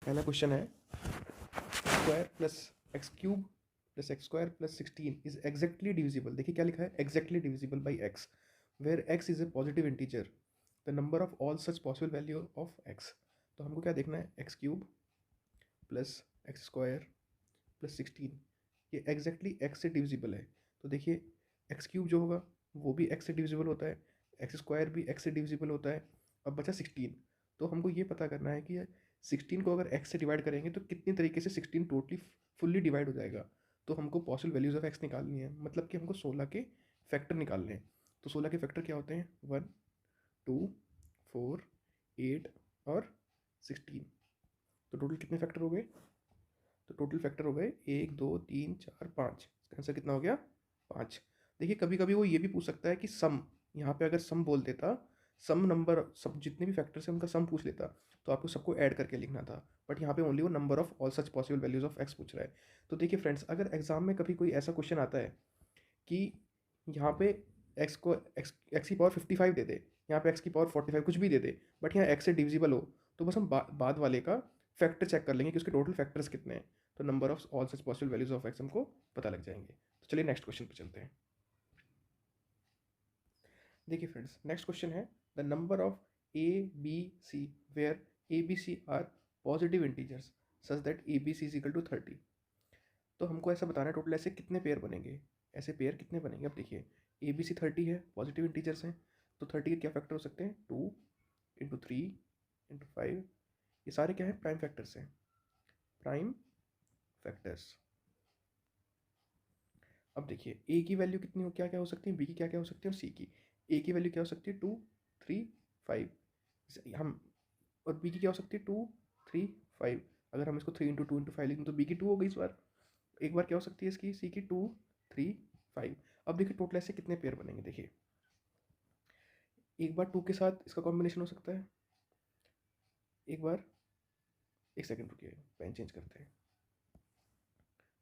पहला क्वेश्चन है square plus x cube plus x square plus 16 is exactly divisible. देखिए क्या लिखा है, exactly divisible by x where x is a positive integer, the number of all such possible value of x. तो हमको क्या देखना है, x cube plus x square plus 16 ये एग्जैक्टली एक्स से डिविजिबल है। तो देखिए एक्स क्यूब जो होगा वो भी एक्स से डिविजिबल होता है, एक्स स्क्वायर भी एक्स से डिविजिबल होता है। अब बचा 16, तो हमको ये पता करना है कि 16 को अगर एक्स से डिवाइड करेंगे तो कितनी तरीके से 16 टोटली फुल्ली डिवाइड हो जाएगा। तो हमको पॉसिबल वैल्यूज ऑफ एक्स निकालनी है, मतलब कि हमको 16 के फैक्टर निकालने हैं। तो 16 के फैक्टर क्या होते हैं, 1 2 4 8 और 16। तो टोटल कितने फैक्टर हो गए, तो टोटल फैक्टर हो गए 1 2 3 4 5। इसका आंसर कितना हो गया, 5। देखिए कभी कभी वो ये भी पूछ सकता है कि सम, यहाँ पे अगर सम बोल देता, सम नंबर सब जितने भी फैक्टर्स हैं उनका सम पूछ लेता तो आपको सबको ऐड करके लिखना था, बट यहाँ पे ओनली वो number of all such possible values of x पूछ रहा है। तो देखिए फ्रेंड्स, अगर एग्जाम में कभी कोई ऐसा क्वेश्चन आता है कि यहाँ पे एक्स को एक्स की पावर 55 दे दे, यहाँ पे एक्स की पावर 45 कुछ भी दे दे, बट यहाँ एक्स से डिविजिबल हो, तो बस हम बाद वाले का फैक्टर चेक कर लेंगे कि उसके टोटल फैक्टर्स कितने हैं। तो number of all such possible values of x हमको पता लग जाएंगे। तो चलिए नेक्स्ट क्वेश्चन पे चलते हैं। देखिए फ्रेंड्स, नेक्स्ट क्वेश्चन है the number of A B C where A B C are positive integers such that A B C is equal to 30। तो हमको ऐसा बताना है टोटल ऐसे कितने पेयर बनेंगे, ऐसे पेयर कितने बनेंगे। अब देखिए ए बी सी 30 है, पॉजिटिव इंटीजर्स हैं, तो 30 के क्या फैक्टर हो सकते हैं, 2 इंटू 3 इंटू 5, ये सारे क्या है, प्राइम फैक्टर्स हैं, प्राइम फैक्टर्स। अब देखिए ए की वैल्यू कितनी हो, क्या क्या हो सकती है, बी की क्या क्या हो सकती है और सी की। ए की वैल्यू क्या हो सकती है, 2 3 5 हम, और बी की क्या हो सकती है, 2 3 5। अगर हम इसको 3 इंटू 2 इंटू 5 लिखें तो बी की 2 हो गई इस बार। एक बार क्या हो सकती है इसकी, सी की 2 3 5। अब देखिए टोटल ऐसे कितने पेयर बनेंगे। देखिए एक बार 2 के साथ इसका कॉम्बिनेशन हो सकता है, एक बार, एक सेकंड रुकिए पेन चेंज करते हैं।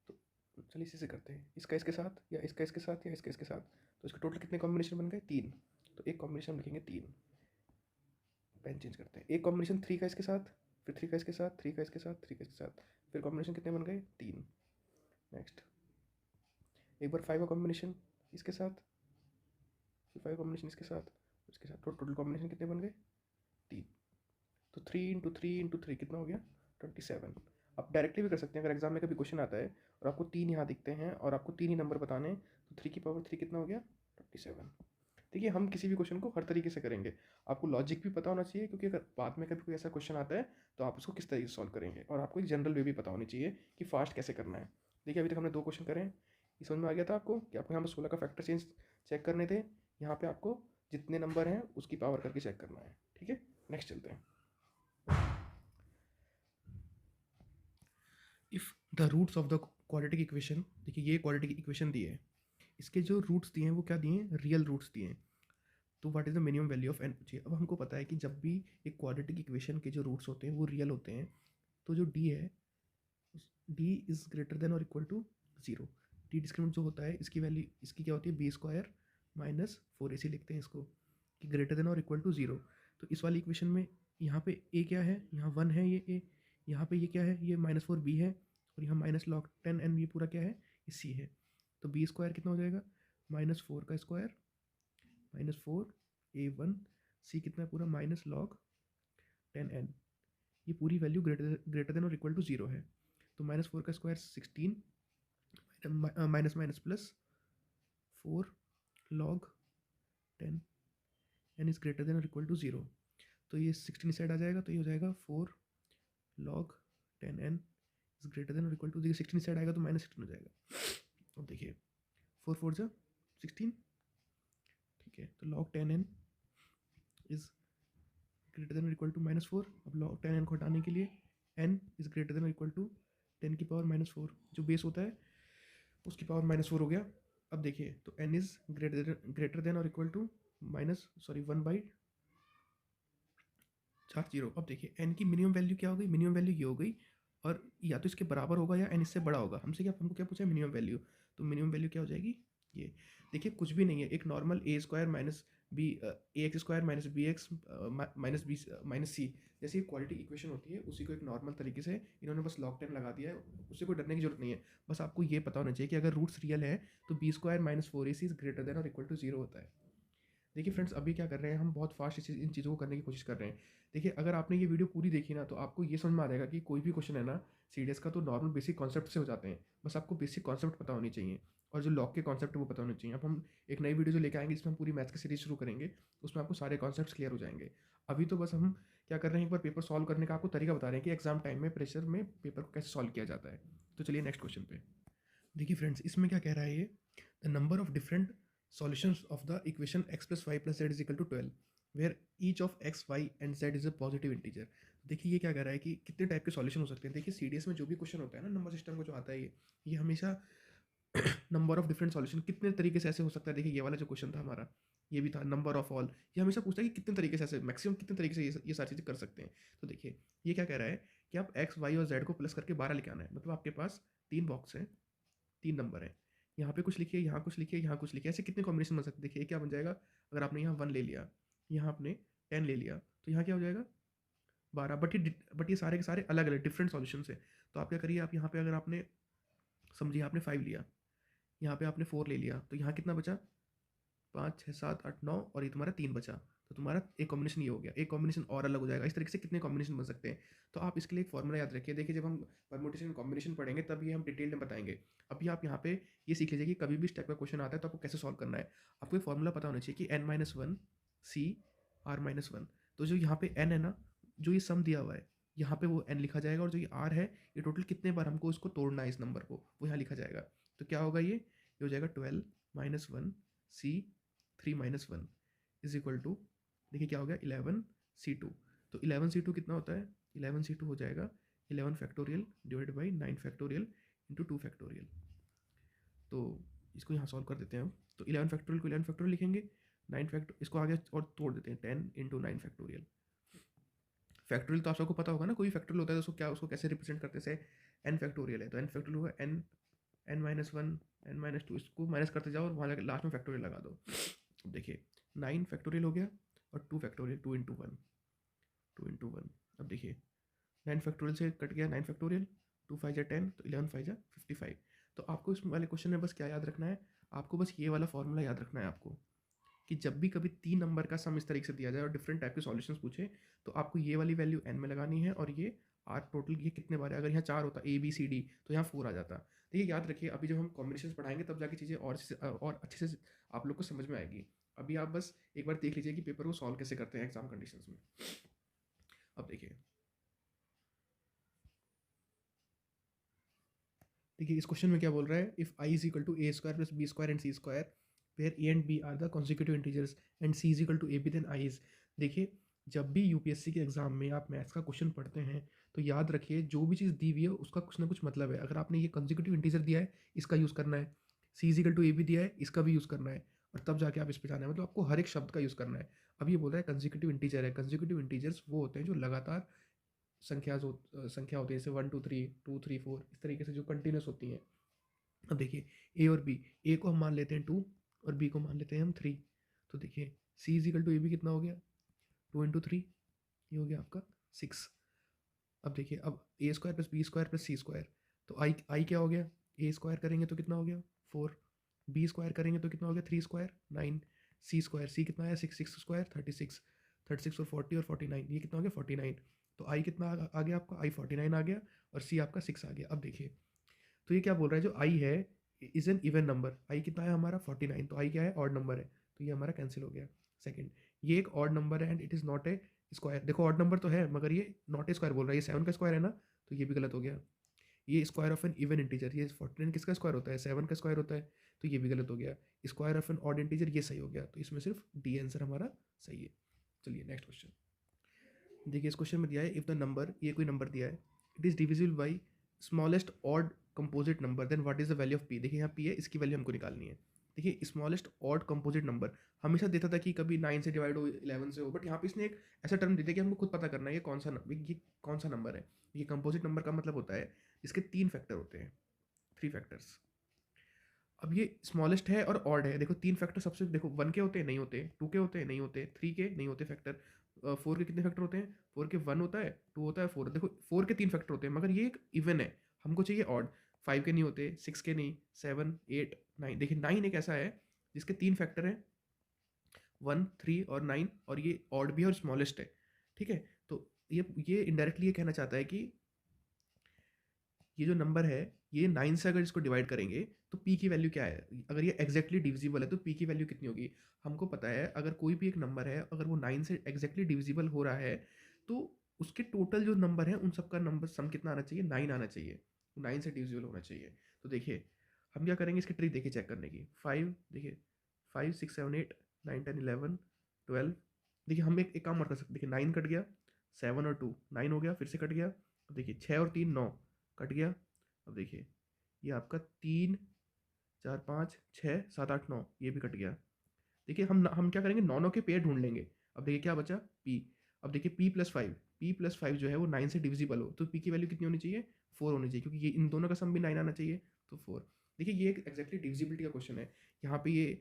तो चलिए इसी से करते हैं, इसका इसके साथ या इसका इसके साथ या इसका इसके साथ। तो इसके टोटल कितने कॉम्बिनेशन बन गए, 3। तो एक कॉम्बिनेशन हम लिखेंगे 3, पेन चेंज करते हैं। एक कॉम्बिनेशन 3 का इसके साथ, फिर 3 का इसके साथ, 3 का इसके साथ, 3 का इसके साथ, फिर कॉम्बिनेशन कितने बन गए, 3। नेक्स्ट एक बार 5 का कॉम्बिनेशन इसके साथ, फिर 5 कॉम्बिनेशन इसके साथ, इसके साथ, टोटल कॉम्बिनेशन कितने बन गए, 3। तो 3 इंटू 3 इंटू 3 कितना हो गया, 27। आप डायरेक्टली भी कर सकते हैं, अगर एग्जाम में कभी क्वेश्चन आता है और आपको 3 यहाँ दिखते हैं और आपको 3 ही नंबर बताने हैं, तो 3 की पावर 3 कितना हो गया, 27। देखिए हम किसी भी क्वेश्चन को हर तरीके से करेंगे, आपको लॉजिक भी पता होना चाहिए, क्योंकि अगर बाद में कभी कोई ऐसा क्वेश्चन आता है तो आप उसको किस तरीके से सॉल्व करेंगे, और आपको एक जनरल वे भी पता होनी चाहिए कि फास्ट कैसे करना है। देखिए अभी तक हमने 2 क्वेश्चन करे हैं, ये समझ में आ गया था आपको कि आपको यहाँ पर 16 का फैक्टर चेंज चेक करने थे, यहाँ पे आपको जितने नंबर हैं उसकी पावर करके चेक करना है। ठीक है, नेक्स्ट चलते हैं। If the roots of the quadratic equation, देखिए ये क्वाड्रेटिक इक्वेशन दी है, इसके जो रूट्स दिए हैं वो क्या दिए हैं, रियल रूट्स दिए हैं। तो what is the minimum value of N पूछिए। अब हमको पता है कि जब भी एक क्वाड्रेटिक इक्वेशन के जो रूट्स होते हैं वो रियल होते हैं, तो जो डी है, डी इज़ ग्रेटर देन और इक्वल टू 0। डी डिस्क्रिमिनेंट जो होता है इसकी वैल्यू, इसकी क्या होती है, बी स्क्वायर माइनस 4 ऐसे लिखते हैं इसको, कि ग्रेटर देन और इक्वल टू 0। तो इस वाली इक्वेशन में यहाँ पे ए क्या है, यहाँ 1 है ये ए, यहाँ पे ये क्या है, ये -4 बी है, और यहाँ -log 10 एन ये पूरा क्या है, ये सी है। तो बी स्क्वायर कितना हो जाएगा, -4 का स्क्वायर -4 a1, सी कितना है पूरा, -log 10n। ये पूरी वैल्यू ग्रेटर देन और इक्वल टू 0 है। तो -4 का square 16, minus minus plus 4 log 10 N is greater than और इक्वल टू 0। तो ये 16 साइड आ जाएगा, तो ये हो जाएगा 4 log 10n is greater than और इक्वल टू, देखिए 16 साइड आएगा तो -16 हो जाएगा। अब देखिए 4 4 जा 16, ठीक है, तो log 10n is greater than और इक्वल टू -4। अब log 10n को हटाने के लिए n इज ग्रेटर देन और इक्वल टू 10 की पावर -4, जो बेस होता है उसकी पावर -4 हो गया। अब देखिए तो n इज ग्रेटर देन और इक्वल टू 1/40। अब देखिए n की मिनिमम वैल्यू क्या हो गई, मिनिमम वैल्यू ये हो गई, और या तो इसके बराबर होगा या n इससे बड़ा होगा। हमको क्या पूछा है, मिनिमम वैल्यू। तो मिनिमम वैल्यू क्या हो जाएगी, ये देखिए कुछ भी नहीं है, एक normal a square minus B A X square minus B X minus B minus C, जैसे क्वालिटी इक्वेशन होती है उसी को एक नॉर्मल तरीके से इन्होंने बस लॉग टेन लगा दिया है, उससे कोई डरने की जरूरत नहीं है। बस आपको ये पता होना चाहिए कि अगर रूट्स रियल है तो B square minus four A C is greater than और इक्वल टू जीरो होता है। देखिए फ्रेंड्स, अभी क्या कर रहे हैं हम, बहुत फास्ट इन चीज़ों को करने की कोशिश कर रहे हैं। देखिए अगर आपने ये वीडियो पूरी देखी ना तो आपको ये समझ में आ जाएगा कि कोई भी क्वेश्चन है ना सीडीएस का तो नॉर्मल बेसिक कॉन्सेप्ट से हो जाते हैं, बस आपको बेसिक कॉन्सेप्ट पता होनी चाहिए और जो लॉग के कॉन्सेप्ट है वो पता होने चाहिए। अब हम एक नई वीडियो जो लेके आएंगे जिसमें हम पूरी मैथ्स की सीरीज शुरू करेंगे, उसमें आपको सारे कॉन्सेप्ट क्लियर हो जाएंगे। अभी तो बस हम क्या कर रहे हैं, एक बार पेपर सॉल्व करने का आपको तरीका बता रहे हैं कि एग्जाम टाइम में प्रेशर में पेपर को कैसे सॉल्व किया जाता है। तो चलिए नेक्स्ट क्वेश्चन पे। देखिए फ्रेंड्स, इसमें क्या कह रहा है ये, the number of different solutions of the equation x plus Y plus Z is equal to 12 where each of x Y and Z is a positive integer. देखिए ये क्या कह रहा है कि कितने टाइप के सॉल्यूशन हो सकते हैं। देखिए सीडीएस में जो भी क्वेश्चन होता है ना नंबर सिस्टम का जो आता है ये हमेशा नंबर ऑफ डिफरेंट सॉल्यूशन कितने तरीके से ऐसे हो सकता है। देखिए ये वाला जो क्वेश्चन था हमारा, ये भी था नंबर ऑफ ऑल, ये हमेशा पूछता है कि कितने तरीके से ऐसे मैक्सिमम कितने तरीके से ये सारी चीज़ें कर सकते हैं। तो देखिए ये क्या कह रहा है कि आप एक्स वाई और जेड को प्लस करके 12 लेके आना है। मतलब आपके पास 3 बॉक्स हैं, 3 नंबर है, यहाँ पे कुछ लिखिए, यहाँ कुछ लिखिए, यहाँ कुछ लिखिए, ऐसे कितने कॉम्बिनेशन बन सकते हैं। देखिए क्या बन जाएगा, अगर आपने यहाँ 1 ले लिया, यहाँ आपने 10 ले लिया, तो यहाँ क्या हो जाएगा 12। बट ये सारे के सारे अलग अलग डिफरेंट सॉल्यूशन है। तो आप क्या करिए, आप यहाँ पे अगर आपने समझिए आपने 5 लिया, यहाँ पे आपने 4 ले लिया, तो यहाँ कितना बचा 5 6 7 8 9 और ये तुम्हारा 3 बचा। तो तुम्हारा एक कॉम्बिनेशन ये हो गया, एक कॉम्बिनेशन और अलग हो जाएगा। इस तरीके से कितने कॉम्बिनेशन बन सकते हैं। तो आप इसके लिए एक फॉर्मूला याद रखिए। देखिए जब हम परमुटेशन कॉम्बिनेशन पढ़ेंगे तब ये हम डिटेल में बताएंगे। अभी आप यहाँ पे ये सीख लीजिए कि कभी भी इस टाइप का क्वेश्चन आता है तो आपको कैसे सॉल्व करना है। आपको एक फॉर्मूला पता होना चाहिए कि n minus one C R minus one. तो जो यहाँ पे n है ना, जो ये सम दिया हुआ है यहाँ पे वो n लिखा जाएगा, और जो ये r है ये टोटल कितने बार हमको इसको तोड़ना है इस नंबर को, वो यहाँ लिखा जाएगा। तो क्या होगा, ये हो जाएगा 12 minus one C 3 minus one is equal to, देखिए क्या हो गया 11c2। तो 11c2 कितना होता है, 11c2 हो जाएगा 11 factorial divide by 9 factorial into 2 factorial. तो इसको यहाँ सॉल्व कर देते हैं हम। तो 11 फैक्टोरियल को 11 फैक्टोरियल लिखेंगे, 9 फैक्टर इसको आगे और तोड़ देते हैं 10 इंटू 9 फैक्टोरियल। फैक्टोरियल तो आप सबको पता होगा ना, कोई फैक्टोरियल होता है तो उसको क्या, उसको कैसे रिप्रेजेंट करते हैं। एन फैक्टोरियल है तो एन फैक्टोरियल होगा N N minus one N minus two, इसको माइनस करते जाओ और वहाँ लास्ट में फैक्टोरियल लगा दो। अब देखिए 9 फैक्टोरियल हो गया और 2 फैक्टोरियल, 2 इंटू वन 2 इंटू 1। अब देखिए 9 फैक्टोरियल से कट गया 9 फैक्टोरियल, 2 5 जा 10 तो 11 5 जा 55। तो आपको इस वाले क्वेश्चन में बस क्या याद रखना है, आपको बस ये वाला फॉर्मूला याद रखना है आपको, कि जब भी कभी 3 नंबर का सम इस तरीके से दिया जाए और डिफरेंट टाइप के सॉल्यूशंस पूछे तो आपको ये वाली वैल्यू n में लगानी है, और ये r टोटल ये कितने बार है। अगर यहाँ 4 होता a b c d तो यहाँ 4 आ जाता। तो ये याद रखिए, अभी जब हम कॉम्बिनेशन पढ़ाएंगे तब जाके चीज़ें और अच्छे से आप लोग को समझ में आएगी। अभी आप बस एक बार देख लीजिए कि पेपर को सॉल्व कैसे करते हैं एग्जाम कंडीशन में। अब देखिए इस क्वेश्चन में क्या बोल रहा है, if i is equal to A square plus B square and C square where A and B are the consecutive integers and C is equal to A B then I is. देखिए जब भी UPSC के exam में आप maths का question पढ़ते हैं तो याद रखिए जो भी चीज़ दी हुई है उसका कुछ ना कुछ मतलब है। अगर आपने ये कॉन्सिक्यूटिव इंटीजर दिया है इसका यूज़ करना है, C is equal to A B दिया है इसका भी यूज़ करना है, और तब जाके आप इस पर जाना है। मतलब आपको हर एक शब्द का यूज़ करना है। अब ये बोल रहा है कंसेक्यूटिव इंटीजर है, कंसेक्यूटिव इंटीजर्स वो होते हैं जो लगातार संख्या होती है, जैसे 1 2 3 2 3 4 इस तरीके से जो कंटिन्यूस होती हैं। अब देखिए ए और बी, ए को हम मान लेते हैं 2 और बी को मान लेते हैं हम 3। तो देखिए C is equal to A B कितना हो गया 2 इंटू 3, ये हो गया आपका 6। अब देखिए अब A square plus B square plus C square, तो आई क्या हो गया, ए स्क्वायर करेंगे तो कितना हो गया 4, बी स्क्वायर करेंगे तो कितना हो गया 3 स्क्वायर 9, सी स्क्वायर सी कितना है 6 6 स्क्वायर 36, 36 और 40 और 49 ये कितना हो गया 49। तो आई कितना आ गया आपका, आई 49 आ गया और सी आपका 6 आ गया। अब देखिए तो ये क्या बोल रहा है, जो आई है इज एन इवन नंबर, आई कितना है हमारा 49, तो आई क्या है ऑड नंबर है, तो ये हमारा कैंसिल हो गया। सेकंड, ये एक ऑड नंबर है and it is not a square. देखो ऑड नंबर तो है मगर ये नॉट ए स्क्वायर बोल रहा है, ये 7 का स्क्वायर है ना, तो ये भी गलत हो गया। ये square of an even integer, ये 49 किसका स्क्वायर होता है 7 का स्क्वायर होता है, तो ये भी गलत हो गया। Square of an odd integer ये सही हो गया, तो इसमें सिर्फ डी आंसर हमारा सही है। चलिए नेक्स्ट क्वेश्चन देखिए, इस क्वेश्चन में दिया है इफ द नंबर, ये कोई नंबर दिया है, it is divisible by smallest odd composite number then what is the value of P. देखिए यहाँ पी है, इसकी वैल्यू हमको निकालनी है। देखिए स्मॉलेस्ट ऑड कंपोजिट नंबर हमेशा देता था कि कभी 9 से डिवाइड हो 11 से हो, बट यहाँ पे इसने एक ऐसा टर्म दे दिया कि हमको खुद पता करना है ये कौन सा नंबर है। ये कंपोजिट नंबर का मतलब होता है इसके 3 फैक्टर होते हैं, 3 फैक्टर्स। अब ये स्मॉलेस्ट है और ऑड है। देखो 3 फैक्टर सबसे, देखो 1 के होते हैं नहीं होते, 2 के होते हैं नहीं होते, 3 के नहीं होते फैक्टर, 4 के कितने फैक्टर होते हैं, 4 के 1 होता है, 2 होता है, 4। देखो 4 के 3 फैक्टर होते हैं, मगर ये एक इवन है, हमको चाहिए ऑड। 5 के नहीं होते, 6 के नहीं, 7, 8, 9। देखिए 9 एक ऐसा है जिसके 3 फैक्टर हैं, 1, 3 और 9, और ये ऑड भी है और स्मॉलेस्ट है। ठीक है, तो ये इनडायरेक्टली ये कहना चाहता है कि ये जो नंबर है, ये 9 से अगर इसको डिवाइड करेंगे तो p की वैल्यू क्या है, अगर ये एग्जैक्टली डिविजिबल है तो p की वैल्यू कितनी होगी। हमको पता है अगर कोई भी एक नंबर है, अगर वो 9 से एग्जैक्टली डिविजिबल हो रहा है तो उसके टोटल जो नंबर है उन सबका नंबर सम कितना आना चाहिए, 9 आना चाहिए, 9 से डिविजिबल होना चाहिए। तो देखिए हम क्या करेंगे, इसकी ट्रिक देखिए चेक करने की। 5, देखिए 5, 6, 7, 8, 9, 10, 11, 12। देखिए हम एक काम और कर सकते, देखिए 9 कट गया, 7 और 2 9 हो गया, फिर से कट गया। अब देखिए 6 और 3 9 कट गया। अब देखिए ये आपका 3, 4, 5, 6, 7, 8, 9 ये भी कट गया। देखिए हम क्या करेंगे, 9 9 के पेयर ढूंढ लेंगे। अब देखिए क्या बचा, p। अब देखिए p+5 जो है वो 9 से डिविजिबल हो, तो p की वैल्यू कितनी होनी चाहिए, 4 होनी चाहिए, क्योंकि ये इन दोनों का सम भी 9 आना चाहिए, तो 4। देखिए ये एक एग्जैक्टली डिविजिबिलिटी का क्वेश्चन है। यहाँ पे ये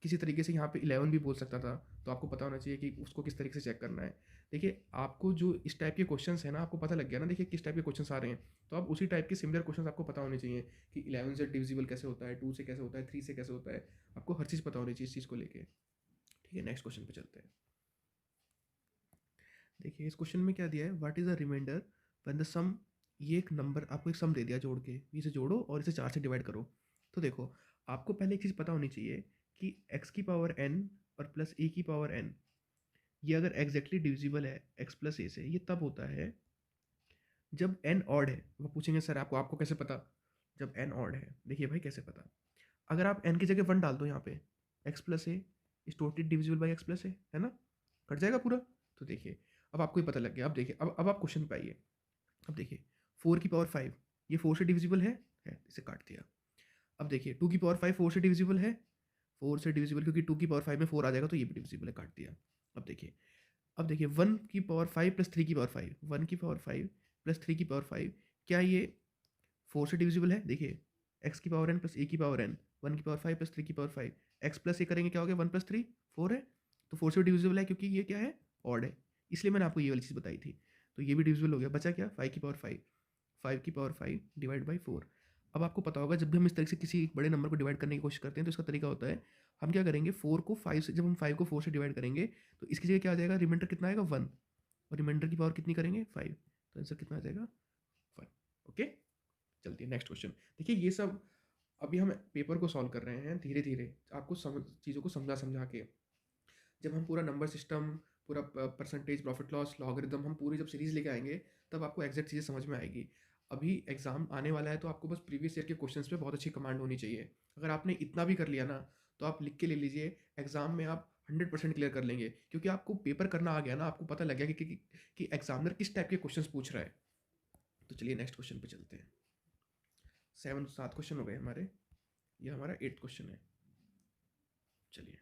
किसी तरीके से यहाँ पे 11 भी बोल सकता था, तो आपको पता होना चाहिए कि उसको किस तरीके से चेक करना है। देखिए आपको जो इस टाइप के क्वेश्चंस है ना, आपको पता लग गया ना, देखिए किस टाइप के क्वेश्चंस आ रहे हैं, तो आप उसी टाइप के सिमिलर क्वेश्चंस आपको पता होने चाहिए कि 11 से डिविजिबल कैसे होता है, 2 से कैसे होता है, 3 से कैसे होता है, आपको हर चीज़ पता होनी चाहिए इस चीज़ को लेके। ठीक है, नेक्स्ट क्वेश्चन पे चलते हैं। देखिए इस क्वेश्चन में क्या दिया है, what is the remainder when the sum, ये एक नंबर आपको एक सम दे दिया जोड़ के, इसे जोड़ो और इसे 4 से डिवाइड करो। तो देखो आपको पहले एक चीज़ पता होनी चाहिए कि x की पावर n और प्लस a की पावर n, ये अगर एग्जैक्टली डिविजिबल है x प्लस a से, ये तब होता है जब n ऑड है। वो पूछेंगे सर आपको कैसे पता, जब n ऑड है। देखिए भाई कैसे पता, अगर आप n की जगह 1 डाल दो यहाँ पे, x plus A is totally divisible by X plus A, है ना, कट जाएगा पूरा। तो देखिए अब आपको ही पता लग गया। अब देखिए अब आप क्वेश्चन पे आइए। अब देखिए 4 की पावर 5, ये 4 से डिविजिबल है, इसे काट दिया। अब देखिए 2 की पावर 5 4 से डिविजिबल है, 4 से डिविजिबल, क्योंकि 2 की पावर 5 में 4 आ जाएगा तो ये भी डिविजिबल है, काट दिया। अब देखिए 1 की पावर 5 प्लस 3 की पावर 5, 1 की पावर 5 प्लस 3 की पावर 5, क्या ये 4 से डिविजिबल है। देखिए x की पावर n प्लस a की पावर n, 1 की पावर 5 प्लस 3 की पावर 5, x प्लस ए करेंगे क्या हो गया, 1 प्लस 3 4 है, तो 4 से डिविजिबल है क्योंकि ये क्या है, ऑड है, इसलिए मैंने आपको ये वाली चीज़ बताई थी। तो ये भी डिविजिबल हो गया, बचा क्या, 5 की पावर 5, 5 की पावर 5 डिवाइड बाई 4। अब आपको पता होगा जब भी हम इस तरह से किसी बड़े नंबर को डिवाइड करने की कोशिश करते हैं तो इसका तरीका होता है, हम क्या करेंगे 4 को 5 से, जब हम 5 को 4 से डिवाइड करेंगे तो इसकी जगह क्या आ जाएगा, रिमाइंडर कितना आएगा 1, और रिमाइंडर की पावर कितनी करेंगे 5, तो आंसर कितना आ जाएगा 1। ओके, चलती है नेक्स्ट क्वेश्चन। देखिए ये सब अभी हम पेपर को सॉल्व कर रहे हैं धीरे धीरे, आपको चीज़ों को समझा समझा के। जब हम पूरा नंबर सिस्टम, पूरा परसेंटेज, प्रॉफिट लॉस, लॉगरिदम, हम पूरी जब सीरीज़ लेके आएंगे तब आपको एग्जैक्ट चीज़ें समझ में आएगी। अभी एग्जाम आने वाला है तो आपको बस प्रीवियस ईयर के क्वेश्चंस पे बहुत अच्छी कमांड होनी चाहिए। अगर आपने इतना भी कर लिया ना तो आप लिख के ले लीजिए, एग्जाम में आप 100% क्लियर कर लेंगे, क्योंकि आपको पेपर करना आ गया ना, आपको पता लग गया कि एग्जामिनर किस टाइप के क्वेश्चंस पूछ रहा है। तो चलिए नेक्स्ट क्वेश्चन पे चलते हैं। 7 क्वेश्चन हो गए हमारे, ये हमारा 8th क्वेश्चन है। चलिए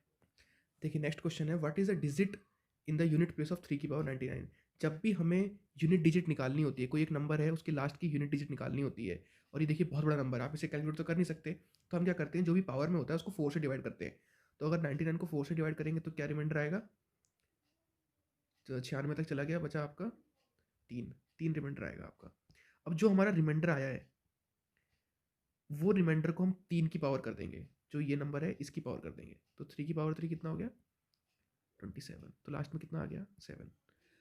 देखिए नेक्स्ट क्वेश्चन है, what is a digit in the unit place of 3 की पावर 99। जब भी हमें यूनिट डिजिट निकालनी होती है, कोई एक नंबर है उसके लास्ट की यूनिट डिजिट निकालनी होती है, और ये देखिए बहुत बड़ा नंबर है, आप इसे कैलकुलेट तो कर नहीं सकते, तो हम क्या करते हैं, जो भी पावर में होता है उसको 4 से डिवाइड करते हैं। तो अगर 99 को 4 से डिवाइड करेंगे तो क्या रिमाइंडर आएगा, तो 96 तक चला गया, बचा आपका 3 रिमाइंडर आएगा आपका। अब जो हमारा रिमाइंडर आया है वो रिमाइंडर को हम 3 की पावर कर देंगे, जो ये नंबर है इसकी पावर कर देंगे, तो 3 की पावर 3 कितना हो गया 27, तो लास्ट में कितना आ गया 7।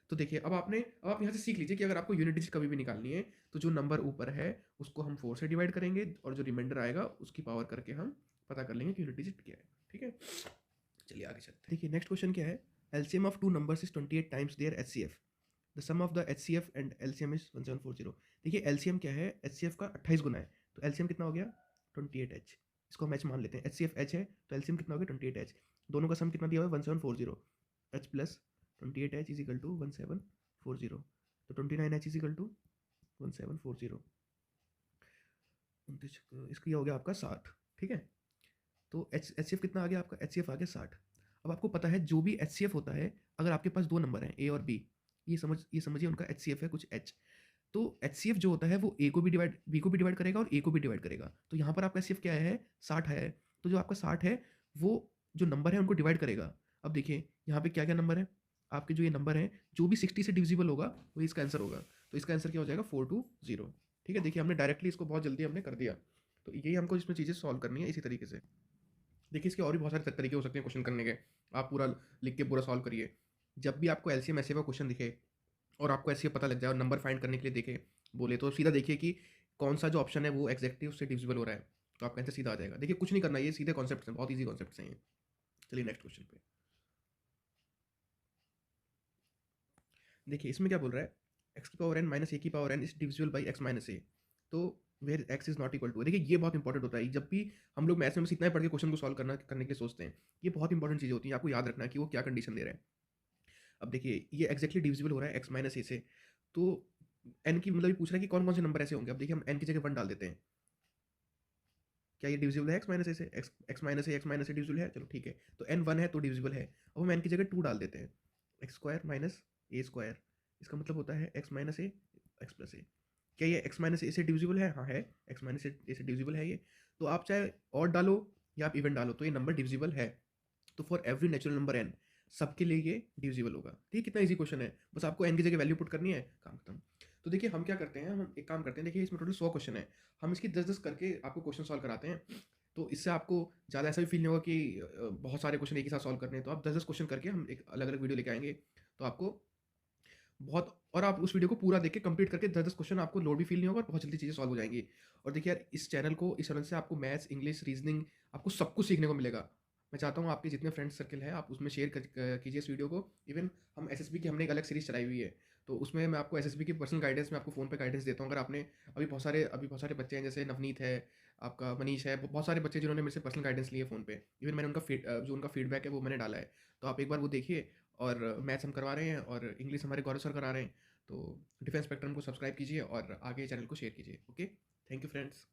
तो देखिए अब आप यहाँ से सीख लीजिए कि अगर आपको यूनिट डिजिट कभी भी निकालनी है तो जो नंबर ऊपर है उसको हम 4 से डिवाइड करेंगे, और जो रिमाइंडर आएगा उसकी पावर करके हम पता कर लेंगे कि यूनिट डिजिट क्या है। ठीक है, चलिए आगे चलते हैं। देखिए नेक्स्ट क्वेश्चन क्या है, LCM of two numbers is 28 times their HCF, the sum of the HCF and LCM is 1740। देखिए एलसीएम क्या है, एचसीएफ का 28 गुना है, तो एलसीएम कितना हो गया 28h, इसको हम एच मान लेते हैं, एचसीएफ एच है तो एलसीएम कितना हो गया 28h, दोनों का सम कितना दिया हुआ है 1740, H plus 28h is equal to 1740, तो 29h इज इक्वल टू 1740, इसका ये हो गया आपका 60। ठीक है, तो एच कितना आ गया आपका, एच आ गया 60। अब आपको पता है जो भी एच होता है, अगर आपके पास दो नंबर हैं ए और बी, ये समझिए उनका एच है कुछ एच, तो एचसीएफ जो होता है वो बी को भी डिवाइड करेगा और ए को भी डिवाइड करेगा। तो यहाँ पर आपका एचसीएफ क्या है, 60 है। तो जो आपका 60 है वो जो नंबर है उनको डिवाइड करेगा। अब देखिए यहाँ पे क्या क्या नंबर है, आपके जो ये नंबर है जो भी 60 से डिविजिबल होगा वही इसका आंसर होगा। तो इसका आंसर क्या हो जाएगा, 420। ठीक है, देखिए हमने डायरेक्टली इसको बहुत जल्दी हमने कर दिया। तो यही हमको इसमें चीज़ें सॉल्व करनी है इसी तरीके से। देखिए इसके और भी बहुत सारे तरीके हो सकते हैं क्वेश्चन करने के, आप पूरा लिख के पूरा सॉल्व करिए। जब भी आपको एलसीएम एचसीएफ का क्वेश्चन दिखे और आपको ऐसे पता लग जाए और नंबर फाइंड करने के लिए देखे बोले, तो सीधा देखिए कि कौन सा जो ऑप्शन है वो एग्जैक्टली उससे डिविजिबल हो रहा है, तो आपका आंसर सीधा आ जाएगा। देखिए कुछ नहीं करना, ये सीधे कॉन्सेप्ट हैं, बहुत ईजी कॉन्सेप्ट हैं ये। चलिए नेक्स्ट क्वेश्चन पे देखिए, इसमें क्या बोल रहा है, एक्स की पावर एन माइनस ए की power N is divisible by X minus A. तो where x is not equal to, देखिए ये बहुत इंपॉर्टेंट होता है। जब भी हम लोग मैथ्स में बस इतना ही पढ़ के क्वेश्चन को सॉल्व करने के लिए सोचते हैं, ये बहुत इंपॉर्टेंट चीज़ होती है, आपको याद रखना है कि वो क्या कंडीशन दे रहा है। अब देखिए ये एक्जैक्टली डिविजिबल हो रहा है एक्स माइनस ए से, तो एन की मतलब ये पूछ रहा है कि कौन कौन से नंबर ऐसे होंगे। अब देखिए हम एन की जगह 1 डाल देते हैं, क्या ये डिविजिबल है एक्स माइनस ए से, एक्स माइनस ए डिविजिबल है, चलो ठीक है। तो एन 1 है तो डिविजिबल है। अब हम एन की जगह 2 डाल देते हैं, एक्स स्क्वायर माइनस ए स्क्वायर, इसका मतलब होता है एक्स माइनस ए एक्स प्लस ए। क्या ये एक्स माइनस ए से डिविजिबल है, हाँ है, एक्स माइनस ए से डिविजिबल है ये। तो आप चाहे और डालो या आप इवन डालो तो ये नंबर डिविजिबल है। तो for every natural number N, सबके लिए ये डिविजिबल होगा। ठीक, कितना इजी क्वेश्चन है, बस आपको एन की जगह वैल्यू पुट करनी है, काम खत्म। तो देखिए हम क्या करते हैं, हम एक काम करते हैं, देखिए इसमें टोटल 100 क्वेश्चन है, हम इसकी 10-10 करके आपको क्वेश्चन सॉल्व कराते हैं। तो इससे आपको ज़्यादा ऐसा भी फील नहीं होगा कि बहुत सारे क्वेश्चन एक ही साथ सॉल्व करने हैं। तो आप 10-10 क्वेश्चन करके हम एक अलग-अलग वीडियो लेके आएँगे। तो आपको बहुत, और आप उस वीडियो को पूरा देख के कंप्लीट करके 10-10 क्वेश्चन, आपको लोड भी फील नहीं होगा और बहुत जल्दी चीज़ें सॉल्व हो जाएँगी। और देखिए यार इस चैनल से आपको मैथ्स, इंग्लिश, रीजनिंग, आपको सब कुछ सीखने को मिलेगा। मैं चाहता हूँ आपके जितने फ्रेंड्स सर्कल है आप उसमें शेयर कीजिए इस वीडियो को। इवन हम एसएसबी की हमने एक अलग सीरीज़ चलाई हुई है, तो उसमें मैं आपको एसएसबी की पर्सनल गाइडेंस में आपको फ़ोन पे गाइडेंस देता हूँ। अगर आपने अभी बहुत सारे बच्चे हैं, जैसे नवनीत है, आपका मनीष है, बहुत सारे बच्चे जिन्होंने मेरे से पर्सनल गाइडेंस लिए फ़ोन पे। इवन मैंने जो उनका फीडबैक है वो मैंने डाला है। तो आप एक बार वो देखिए। और मैथ्स हम करवा रहे हैं और इंग्लिश हमारे गौरव सर करा रहे हैं। तो डिफेंस स्पेक्ट्रम को सब्सक्राइब कीजिए और आगे चैनल को शेयर कीजिए। Okay, thank you friends.